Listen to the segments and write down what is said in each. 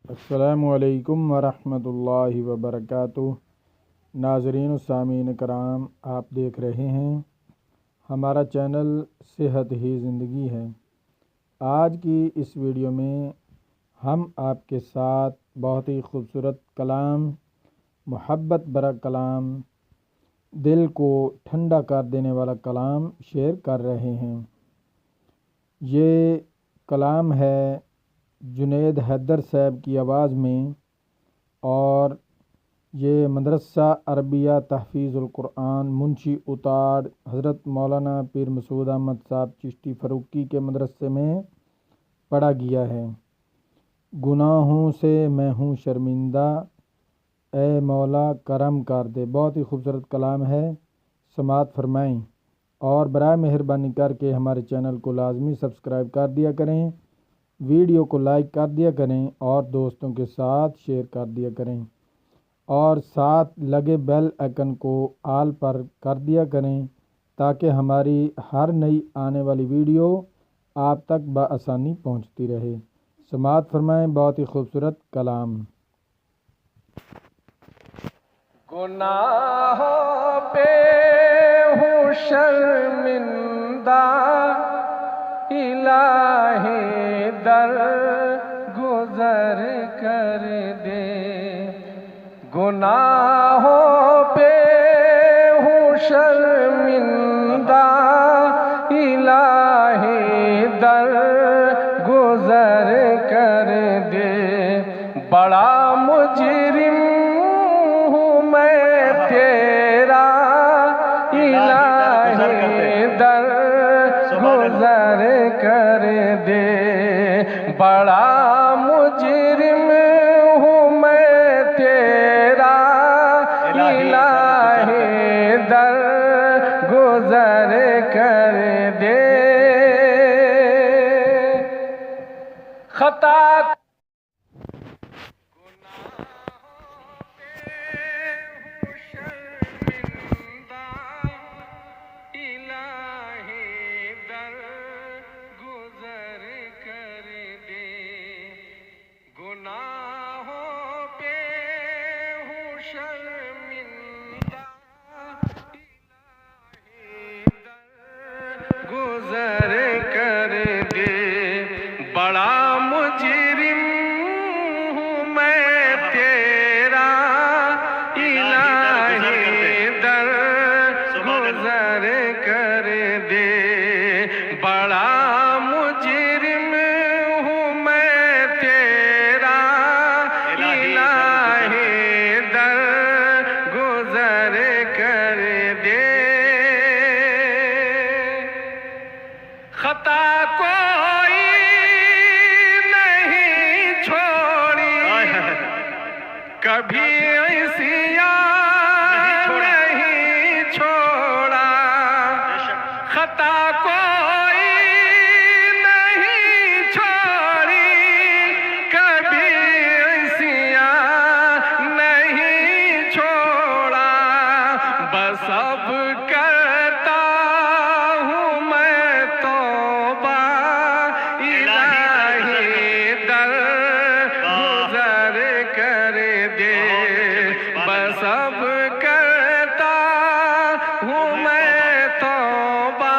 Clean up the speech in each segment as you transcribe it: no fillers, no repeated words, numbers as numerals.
السلام علیکم ورحمۃ اللہ وبرکاتہ۔ ناظرین و سامعین کرام، آپ دیکھ رہے ہیں ہمارا چینل صحت ہی زندگی ہے۔ آج کی اس ویڈیو میں ہم آپ کے ساتھ بہت ہی خوبصورت کلام، محبت بھرا کلام، دل کو ٹھنڈا کر دینے والا کلام شیئر کر رہے ہیں۔ یہ کلام ہے جنید حیدر صاحب کی آواز میں، اور یہ مدرسہ عربیہ تحفیظ القرآن منشی اتاڑ حضرت مولانا پیر مسعود احمد صاحب چشتی فاروقی کے مدرسے میں پڑھا گیا ہے۔ گناہوں سے میں ہوں شرمندہ، اے مولا کرم کر دے۔ بہت ہی خوبصورت کلام ہے، سماعت فرمائیں، اور برائے مہربانی کر کے ہمارے چینل کو لازمی سبسکرائب کر دیا کریں، ویڈیو کو لائک کر دیا کریں اور دوستوں کے ساتھ شیئر کر دیا کریں، اور ساتھ لگے بیل آئیکن کو آل پر کر دیا کریں تاکہ ہماری ہر نئی آنے والی ویڈیو آپ تک بآسانی پہنچتی رہے۔ سماعت فرمائیں بہت ہی خوبصورت کلام۔ گناہوں پہ ہوں شرمندہ، الہی در گزر کر دے۔ گناہوں پہ ہوں شرمندہ، الہی در گزر کر دے۔ بڑا مجرم ہوں میں تیرا، الہی در گزر کر دے۔ بڑا مجرم ہوں میں تیرا، الہی در گزر کر دے۔ خطا گناہوں پہ ہوں شرمندہ، الہی در گزر کر دے۔ بڑا مجرم ہوں میں تیرا، الہی در گزر کر دے۔ بڑا مجرم ہوں میں تیرا، الہی در گزر کر دے۔ خطا کوئی نہیں چھوڑی، کبھی عصیاں نہیں چھوڑا۔ خطا کوئی نہیں چھوڑی، کبھی عصیاں نہیں چھوڑا۔ بس اب کرتا ہوں میں توبہ، الہی در گزر کر دے۔ بس اب کرتا ہوں میں توبہ،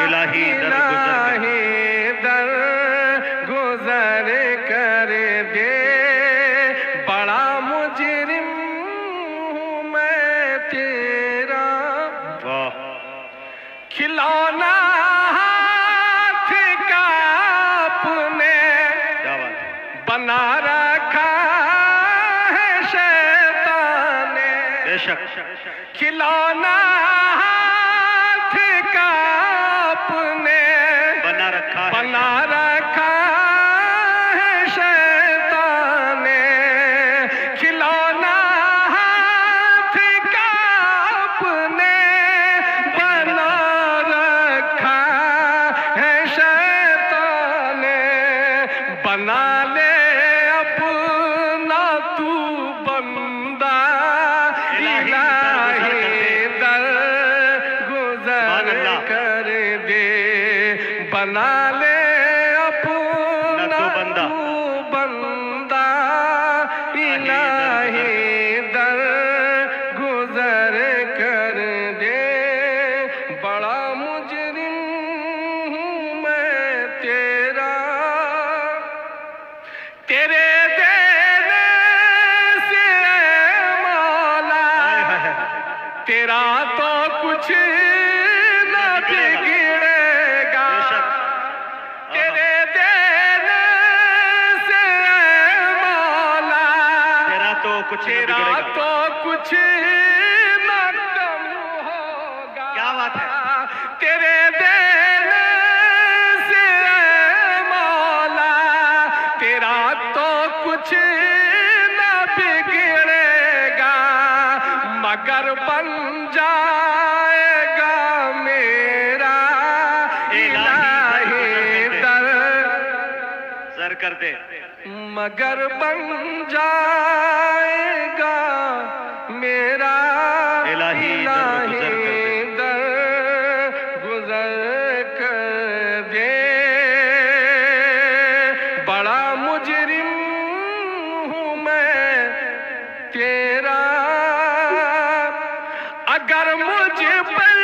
الہی در گزر کر دے۔ بڑا مجرم ہوں میں تیرا، کھلونا ہاتھ کا اپنے بنا رکھا ہے شیطان نے۔ کھلونا ہاتھ کا اپنے بنا رکھا ہے شیطان نے۔ کھلونا ہاتھ کا اپنے بنا رکھا ہے شیطان نے۔ بنا لے اپنا تو بندہ، الہی در گزر کر دے۔ بنا لے اپنا تو بندہ، الہی در گزر کر دے بڑا مجرم ہوں میں تیرا تیرے دینے سے مولا تیرا تو کچھ نہ بگڑے گا تیرے دینے سے مولا تیرا تو کچھ نہ کم ہوگا کیا بات ہے تیرے دینے سے مولا تیرا تو کچھ نہ بگڑے گا مگر بن جائے گا میرا الہی در زر کر دے مگر بن جائے گا میرا الہی در گزر کر دے بڑا مجرم ہوں میں تیرا اگر مجھ پر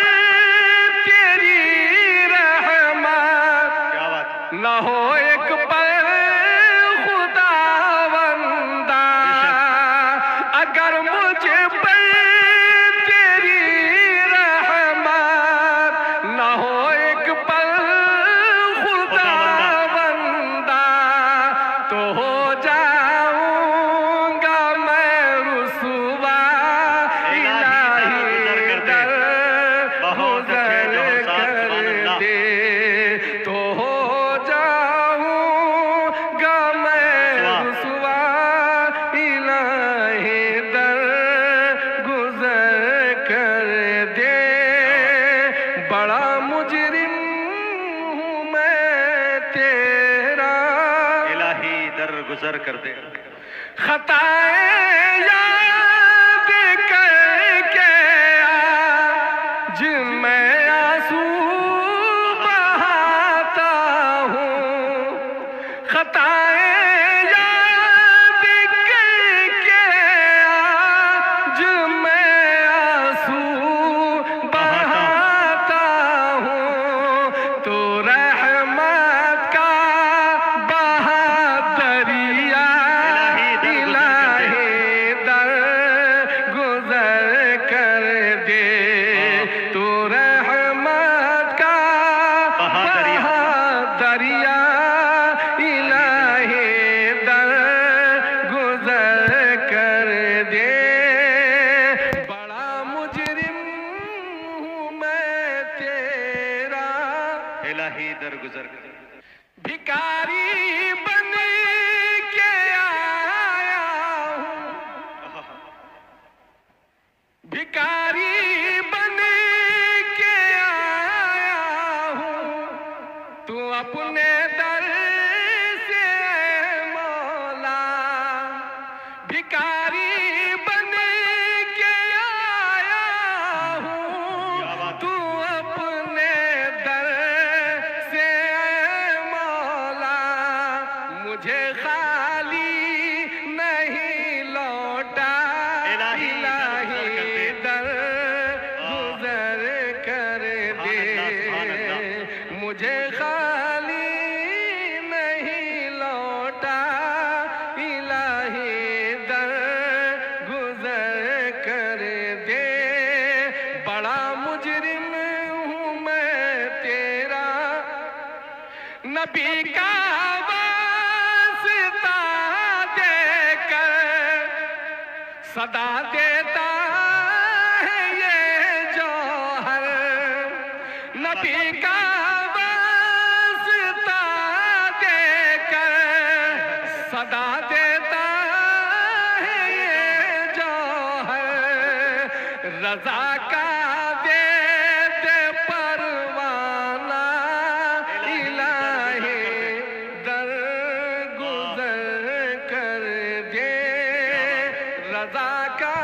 تیری رحمت نہ ہو ایک پر خداوندہ اگر مجھ پر تیری رحمت نہ ہو ایک پر خداوندہ تو ہو جاؤں گا میں رسوا الہی در گزر کر دے تو ہو جاؤں گا میں رسوا الہی در گزر کر دے بڑا مجرم ہوں میں تیرا الہی در گزر کر دے خطائیں یاد کر کے آج میں آنسو بہاتا ہوں خطائیں یاد کر کے آج میں آنسو بہاتا ہوں تو رحمت کا بہا دریا الہی در گزر کر دے تو رحمت کا بہا دریا الہی در گزر کر دے بڑا مجرم ہوں میں تیرا الہی در گزر کر دے بھکاری بن کے آیا ہوں بھکاری بن کے آیا ہوں تو اپنے در سے مولا بھکاری بن کے آیا ہوں تو اپنے در سے مولا مجھے خالی نہیں لوٹا الہی در گزر کر دے مجھے خالی نہیں لوٹا الہی در گزر کر دے بڑا مجرم ہوں میں تیرا نبی کا واسطہ دے کر صدا دیتا ہے یہ جوہر نبی کا واسطہ دے کر صدا دیتا ہے یہ جوہر رضا کا دے دے پروانہ الہی در گزر کر دے رضا کا